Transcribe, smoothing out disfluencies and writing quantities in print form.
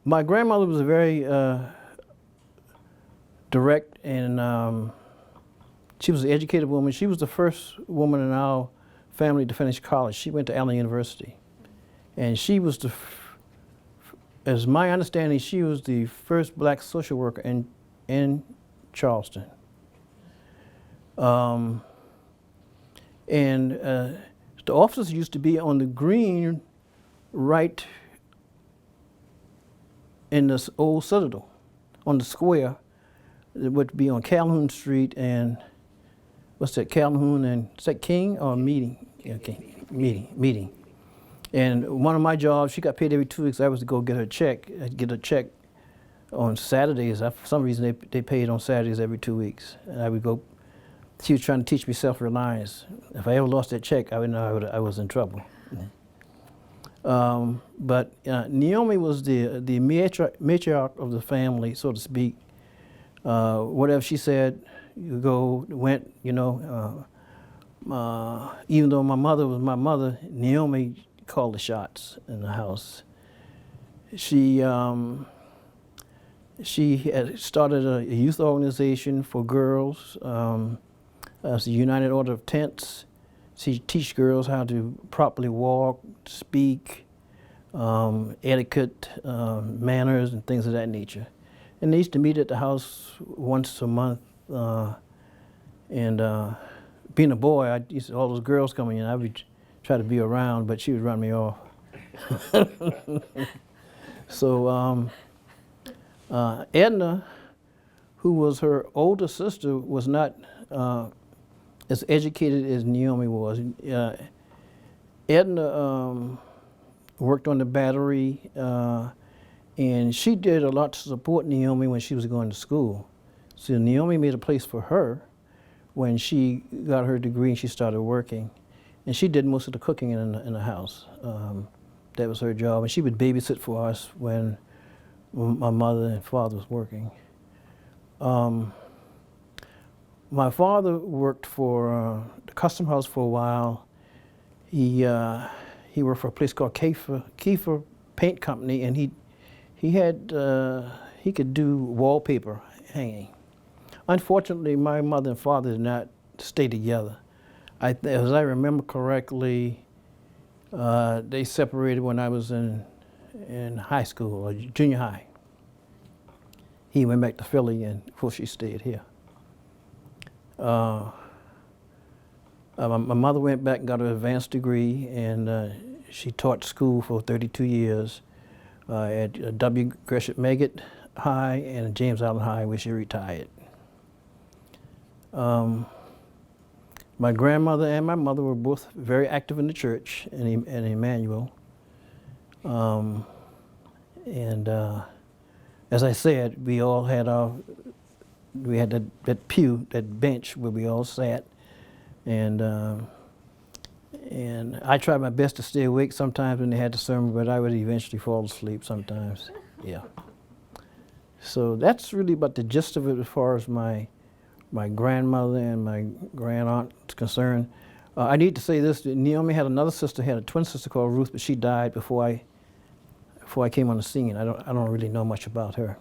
My grandmother was a very direct, and she was an educated woman. She was the first woman in our family to finish college. She went to Allen University. And she was as my understanding, she was the first black social worker in Charleston. And the offices used to be on the green right in this old Citadel, on the square. It would be on Calhoun Street and, what's that, Calhoun and, is that King or Meeting? Okay, Meeting. And one of my jobs, she got paid every 2 weeks. I was to go get her check. I'd get a check on Saturdays. For some reason, they paid on Saturdays every 2 weeks. And I would go, she was trying to teach me self-reliance. If I ever lost that check, I would know I was in trouble. But Naomi was the matriarch of the family, so to speak. Whatever she said, you went, you know. Even though my mother was my mother, Naomi called the shots in the house. She had started a youth organization for girls. It's the United Order of Tents. She teach girls how to properly walk, speak, etiquette, manners, and things of that nature. And they used to meet at the house once a month. Being a boy, I used to, all those girls coming in, I would try to be around, but she would run me off. So Edna, who was her older sister, was not as educated as Naomi was. Edna worked on the battery, and she did a lot to support Naomi when she was going to school. So Naomi made a place for her when she got her degree and she started working. And she did most of the cooking in the house. That was her job. And she would babysit for us when my mother and father was working. My father worked for the Custom House for a while. He worked for a place called Kiefer Paint Company, and he could do wallpaper hanging. Unfortunately, my mother and father did not stay together. As I remember correctly, they separated when I was in high school, or junior high. He went back to Philly, and of course she stayed here. My mother went back and got an advanced degree, and she taught school for 32 years at W. Gresham Meggitt High and James Allen High, where she retired. My grandmother and my mother were both very active in the church in Emmanuel. As I said, we all had we had that pew, that bench where we all sat. And I tried my best to stay awake sometimes when they had the sermon, but I would eventually fall asleep sometimes. Yeah. So that's really about the gist of it as far as my grandmother and my grandaunt is concerned. I need to say this, that Naomi had another sister, had a twin sister called Ruth, but she died before I came on the scene. I don't really know much about her.